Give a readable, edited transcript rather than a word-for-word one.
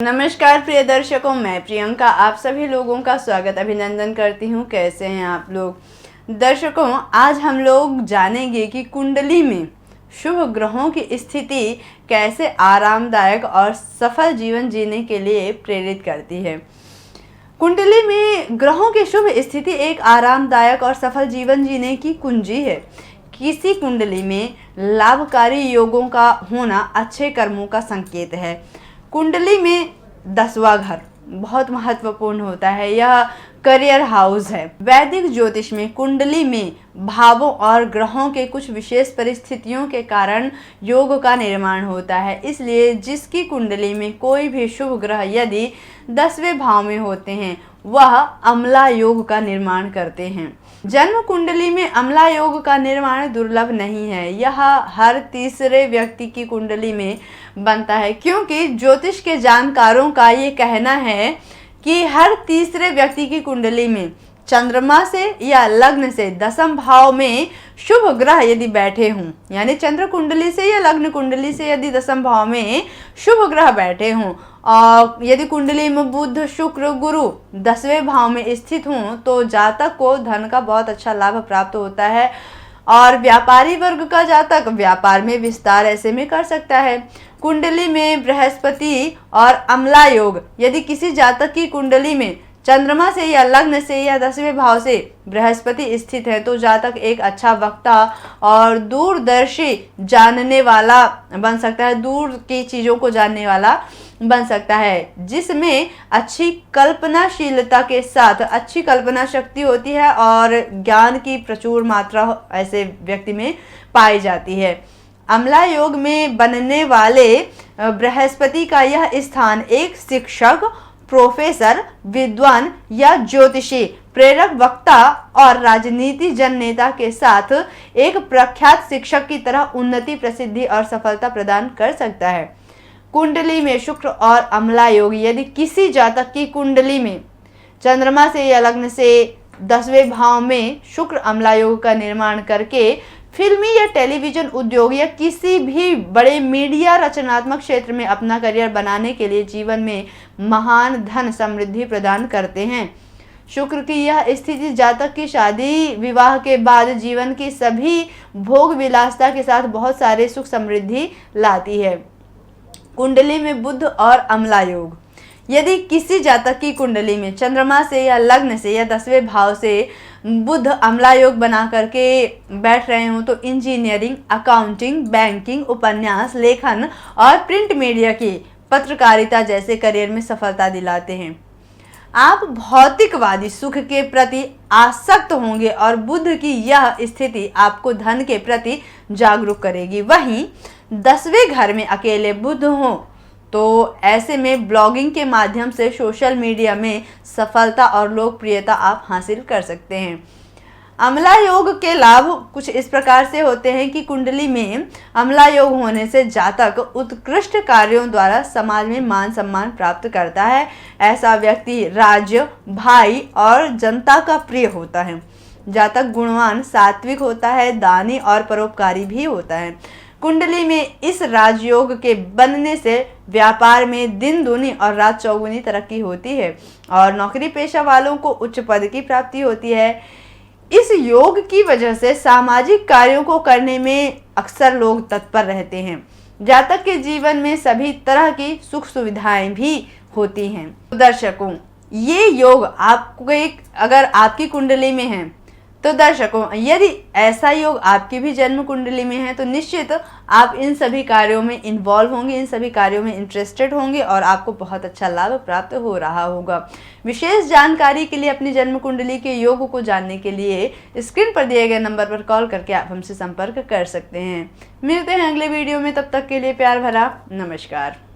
नमस्कार प्रिय दर्शकों, मैं प्रियंका आप सभी लोगों का स्वागत अभिनंदन करती हूँ। कैसे हैं आप लोग। दर्शकों, आज हम लोग जानेंगे कि कुंडली में शुभ ग्रहों की स्थिति कैसे आरामदायक और सफल जीवन जीने के लिए प्रेरित करती है। कुंडली में ग्रहों की शुभ स्थिति एक आरामदायक और सफल जीवन जीने की कुंजी है। किसी कुंडली में लाभकारी योगों का होना अच्छे कर्मों का संकेत है। कुंडली में 10वां घर बहुत महत्वपूर्ण होता है। यह करियर हाउस है। वैदिक ज्योतिष में कुंडली में भावों और ग्रहों के कुछ विशेष परिस्थितियों के कारण योग का निर्माण होता है। इसलिए जिसकी कुंडली में कोई भी शुभ ग्रह यदि 10वें भाव में होते हैं वह अम्ला योग का निर्माण करते हैं। जन्म कुंडली में अम्ला योग का निर्माण दुर्लभ नहीं है। यह हर तीसरे व्यक्ति की कुंडली में बनता है, क्योंकि ज्योतिष के जानकारों का ये कहना है कि हर तीसरे व्यक्ति की कुंडली में चंद्रमा से या लग्न से 10वें भाव में शुभ ग्रह यदि बैठे हों, यानी चंद्र कुंडली से या लग्न कुंडली से यदि 10वें भाव में शुभ ग्रह बैठे हों और यदि कुंडली में बुध शुक्र गुरु 10वें भाव में स्थित हों तो जातक को धन का बहुत अच्छा लाभ प्राप्त होता है और व्यापारी वर्ग का जातक व्यापार में विस्तार ऐसे में कर सकता है। कुंडली में बृहस्पति और अम्ला योग यदि किसी जातक की कुंडली में चंद्रमा से या लग्न से या 10वें भाव से बृहस्पति स्थित है तो जातक एक अच्छा वक्ता और दूरदर्शी जानने वाला बन सकता है, दूर की चीज़ों को जानने वाला बन सकता है, जिसमें अच्छी कल्पनाशीलता के साथ अच्छी कल्पना शक्ति होती है और ज्ञान की प्रचुर मात्रा ऐसे व्यक्ति में पाई जाती है। अम्ला योग में बनने वाले बृहस्पति का यह स्थान एक शिक्षक, प्रोफेसर, विद्वान या ज्योतिषी, प्रेरक वक्ता और राजनीति जन नेता के साथ एक प्रख्यात शिक्षक की तरह उन्नति, प्रसिद्धि और सफलता प्रदान कर सकता है। कुंडली में शुक्र और अम्ला योग यदि किसी जातक की कुंडली में चंद्रमा से या लग्न से 10वें भाव में शुक्र अम्ला योग का निर्माण करके फिल्मी या टेलीविजन उद्योग या किसी भी बड़े मीडिया रचनात्मक क्षेत्र में अपना करियर बनाने के लिए जीवन में महान धन समृद्धि प्रदान करते हैं। शुक्र की यह स्थिति जातक की शादी विवाह के बाद जीवन की सभी भोग विलासता के साथ बहुत सारे सुख समृद्धि लाती है। कुंडली में बुध और अम्ला योग यदि किसी जातक की कुंडली में चंद्रमा से या लग्न से या 10वें भाव से बुध अम्ला योग बना करके बैठ रहे हों तो इंजीनियरिंग, अकाउंटिंग, बैंकिंग, उपन्यास लेखन और प्रिंट मीडिया की पत्रकारिता जैसे करियर में सफलता दिलाते हैं। आप भौतिकवादी सुख के प्रति आसक्त होंगे और बुध की यह स्थिति आपको धन के प्रति जागरूक करेगी। वहीं 10वें घर में अकेले बुध हों तो ऐसे में ब्लॉगिंग के माध्यम से सोशल मीडिया में सफलता और लोकप्रियता आप हासिल कर सकते हैं। अम्ला योग के लाभ कुछ इस प्रकार से होते हैं कि कुंडली में अम्ला योग होने से जातक उत्कृष्ट कार्यों द्वारा समाज में मान सम्मान प्राप्त करता है। ऐसा व्यक्ति राज्य, भाई और जनता का प्रिय होता है। जातक गुणवान, सात्विक होता है, दानी और परोपकारी भी होता है। कुंडली में इस राजयोग के बनने से व्यापार में दिन दूनी और रात चौगुनी तरक्की होती है और नौकरी पेशा वालों को उच्च पद की प्राप्ति होती है। इस योग की वजह से सामाजिक कार्यों को करने में अक्सर लोग तत्पर रहते हैं। जातक के जीवन में सभी तरह की सुख सुविधाएं भी होती हैं। दर्शकों, ये योग आपको अगर आपकी कुंडली में है तो दर्शकों, यदि ऐसा योग आपकी भी जन्म कुंडली में है तो निश्चित आप इन सभी कार्यों में इन्वॉल्व होंगे, इन सभी कार्यों में इंटरेस्टेड होंगे और आपको बहुत अच्छा लाभ प्राप्त हो रहा होगा। विशेष जानकारी के लिए अपनी जन्म कुंडली के योग को जानने के लिए स्क्रीन पर दिए गए नंबर पर कॉल करके आप हमसे संपर्क कर सकते हैं। मिलते हैं अगले वीडियो में, तब तक के लिए प्यार भरा नमस्कार।